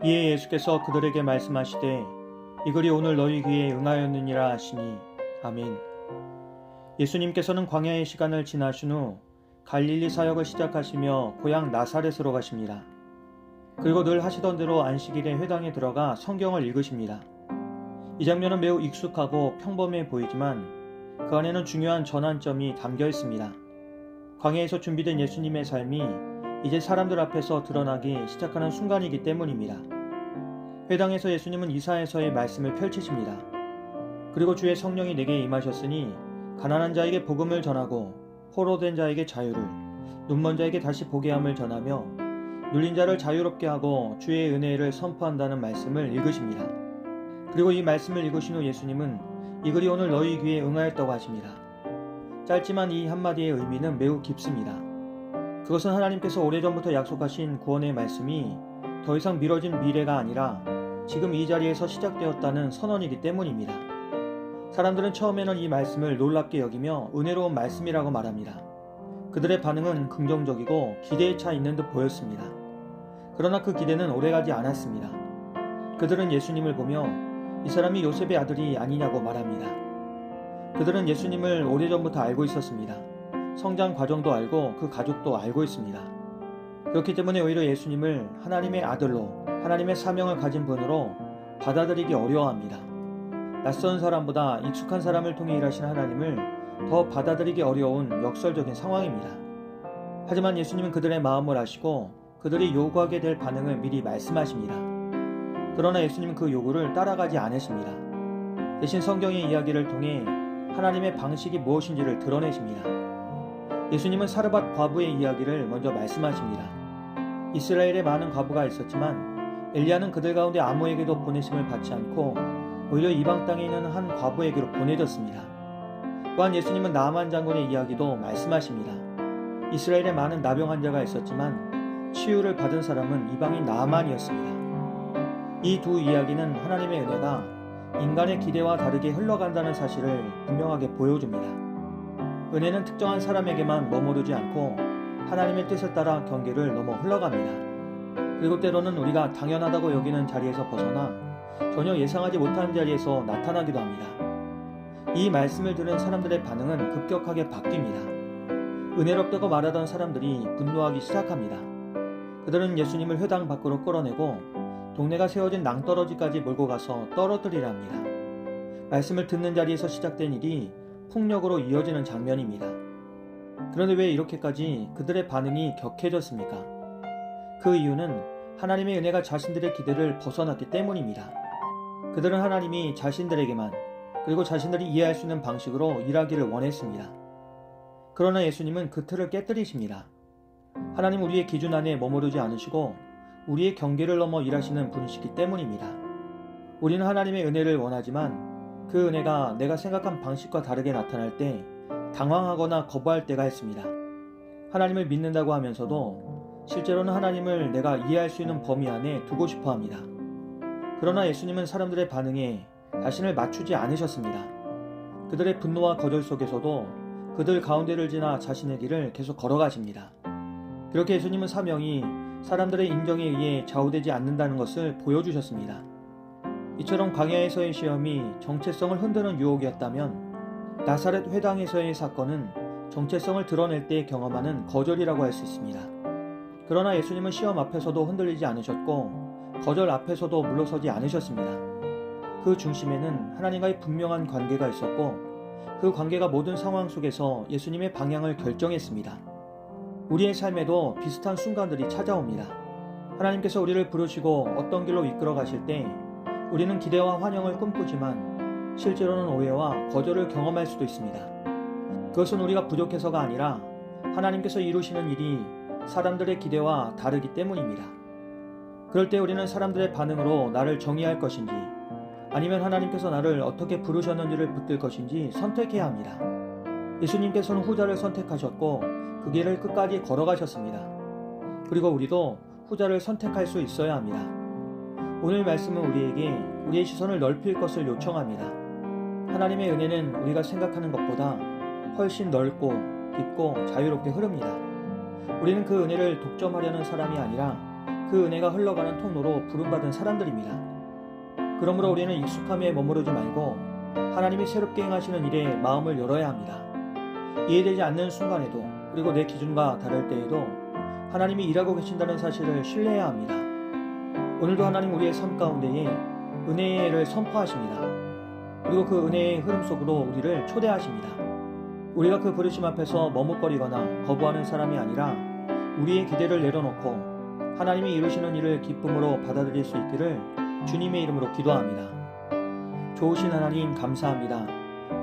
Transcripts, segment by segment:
이에 예수께서 그들에게 말씀하시되 이 글이 오늘 너희 귀에 응하였느니라 하시니 아멘. 예수님께서는 광야의 시간을 지나신 후 갈릴리 사역을 시작하시며 고향 나사렛으로 가십니다. 그리고 늘 하시던 대로 안식일에 회당에 들어가 성경을 읽으십니다. 이 장면은 매우 익숙하고 평범해 보이지만 그 안에는 중요한 전환점이 담겨 있습니다. 광야에서 준비된 예수님의 삶이 이제 사람들 앞에서 드러나기 시작하는 순간이기 때문입니다. 회당에서 예수님은 이사야서의 말씀을 펼치십니다. 그리고 주의 성령이 내게 임하셨으니 가난한 자에게 복음을 전하고 포로된 자에게 자유를, 눈먼 자에게 다시 보게 함을 전하며 눌린 자를 자유롭게 하고 주의 은혜를 선포한다는 말씀을 읽으십니다. 그리고 이 말씀을 읽으신 후 예수님은 이 글이 오늘 너희 귀에 응하였다고 하십니다. 짧지만 이 한마디의 의미는 매우 깊습니다. 그것은 하나님께서 오래전부터 약속하신 구원의 말씀이 더 이상 미뤄진 미래가 아니라 지금 이 자리에서 시작되었다는 선언이기 때문입니다. 사람들은 처음에는 이 말씀을 놀랍게 여기며 은혜로운 말씀이라고 말합니다. 그들의 반응은 긍정적이고 기대에 차 있는 듯 보였습니다. 그러나 그 기대는 오래가지 않았습니다. 그들은 예수님을 보며 이 사람이 요셉의 아들이 아니냐고 말합니다. 그들은 예수님을 오래전부터 알고 있었습니다. 성장 과정도 알고 그 가족도 알고 있습니다. 그렇기 때문에 오히려 예수님을 하나님의 아들로, 하나님의 사명을 가진 분으로 받아들이기 어려워합니다. 낯선 사람보다 익숙한 사람을 통해 일하신 하나님을 더 받아들이기 어려운 역설적인 상황입니다. 하지만 예수님은 그들의 마음을 아시고 그들이 요구하게 될 반응을 미리 말씀하십니다. 그러나 예수님은 그 요구를 따라가지 않으십니다. 대신 성경의 이야기를 통해 하나님의 방식이 무엇인지를 드러내십니다. 예수님은 사르밧 과부의 이야기를 먼저 말씀하십니다. 이스라엘에 많은 과부가 있었지만 엘리야는 그들 가운데 아무에게도 보내심을 받지 않고 오히려 이방 땅에 있는 한 과부에게로 보내졌습니다. 또한 예수님은 나아만 장군의 이야기도 말씀하십니다. 이스라엘에 많은 나병 환자가 있었지만 치유를 받은 사람은 이방인 나아만이었습니다. 이 두 이야기는 하나님의 은혜가 인간의 기대와 다르게 흘러간다는 사실을 분명하게 보여줍니다. 은혜는 특정한 사람에게만 머무르지 않고 하나님의 뜻에 따라 경계를 넘어 흘러갑니다. 그리고 때로는 우리가 당연하다고 여기는 자리에서 벗어나 전혀 예상하지 못한 자리에서 나타나기도 합니다. 이 말씀을 들은 사람들의 반응은 급격하게 바뀝니다. 은혜롭다고 말하던 사람들이 분노하기 시작합니다. 그들은 예수님을 회당 밖으로 끌어내고 동네가 세워진 낭떠러지까지 몰고 가서 떨어뜨리려 합니다. 말씀을 듣는 자리에서 시작된 일이 폭력으로 이어지는 장면입니다. 그런데 왜 이렇게까지 그들의 반응이 격해졌습니까? 그 이유는 하나님의 은혜가 자신들의 기대를 벗어났기 때문입니다. 그들은 하나님이 자신들에게만 그리고 자신들이 이해할 수 있는 방식으로 일하기를 원했습니다. 그러나 예수님은 그 틀을 깨뜨리십니다. 하나님 우리의 기준 안에 머무르지 않으시고 우리의 경계를 넘어 일하시는 분이시기 때문입니다. 우리는 하나님의 은혜를 원하지만 그 은혜가 내가 생각한 방식과 다르게 나타날 때 당황하거나 거부할 때가 있습니다. 하나님을 믿는다고 하면서도 실제로는 하나님을 내가 이해할 수 있는 범위 안에 두고 싶어 합니다. 그러나 예수님은 사람들의 반응에 자신을 맞추지 않으셨습니다. 그들의 분노와 거절 속에서도 그들 가운데를 지나 자신의 길을 계속 걸어가십니다. 그렇게 예수님은 사명이 사람들의 인정에 의해 좌우되지 않는다는 것을 보여주셨습니다. 이처럼 광야에서의 시험이 정체성을 흔드는 유혹이었다면 나사렛 회당에서의 사건은 정체성을 드러낼 때 경험하는 거절이라고 할 수 있습니다. 그러나 예수님은 시험 앞에서도 흔들리지 않으셨고 거절 앞에서도 물러서지 않으셨습니다. 그 중심에는 하나님과의 분명한 관계가 있었고 그 관계가 모든 상황 속에서 예수님의 방향을 결정했습니다. 우리의 삶에도 비슷한 순간들이 찾아옵니다. 하나님께서 우리를 부르시고 어떤 길로 이끌어 가실 때 우리는 기대와 환영을 꿈꾸지만 실제로는 오해와 거절을 경험할 수도 있습니다. 그것은 우리가 부족해서가 아니라 하나님께서 이루시는 일이 사람들의 기대와 다르기 때문입니다. 그럴 때 우리는 사람들의 반응으로 나를 정의할 것인지 아니면 하나님께서 나를 어떻게 부르셨는지를 붙들 것인지 선택해야 합니다. 예수님께서는 후자를 선택하셨고 그 길을 끝까지 걸어가셨습니다. 그리고 우리도 후자를 선택할 수 있어야 합니다. 오늘 말씀은 우리에게 우리의 시선을 넓힐 것을 요청합니다. 하나님의 은혜는 우리가 생각하는 것보다 훨씬 넓고 깊고 자유롭게 흐릅니다. 우리는 그 은혜를 독점하려는 사람이 아니라 그 은혜가 흘러가는 통로로 부름받은 사람들입니다. 그러므로 우리는 익숙함에 머무르지 말고 하나님이 새롭게 행하시는 일에 마음을 열어야 합니다. 이해되지 않는 순간에도, 그리고 내 기준과 다를 때에도 하나님이 일하고 계신다는 사실을 신뢰해야 합니다. 오늘도 하나님 우리의 삶 가운데에 은혜를 선포하십니다. 그리고 그 은혜의 흐름 속으로 우리를 초대하십니다. 우리가 그 부르심 앞에서 머뭇거리거나 거부하는 사람이 아니라 우리의 기대를 내려놓고 하나님이 이루시는 일을 기쁨으로 받아들일 수 있기를 주님의 이름으로 기도합니다. 좋으신 하나님 감사합니다.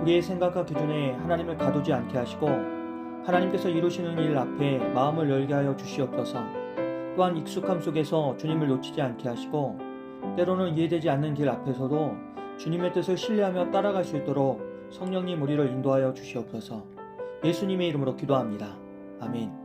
우리의 생각과 기준에 하나님을 가두지 않게 하시고 하나님께서 이루시는 일 앞에 마음을 열게 하여 주시옵소서. 또한 익숙함 속에서 주님을 놓치지 않게 하시고 때로는 이해되지 않는 길 앞에서도 주님의 뜻을 신뢰하며 따라갈 수 있도록 성령님 우리를 인도하여 주시옵소서. 예수님의 이름으로 기도합니다. 아멘.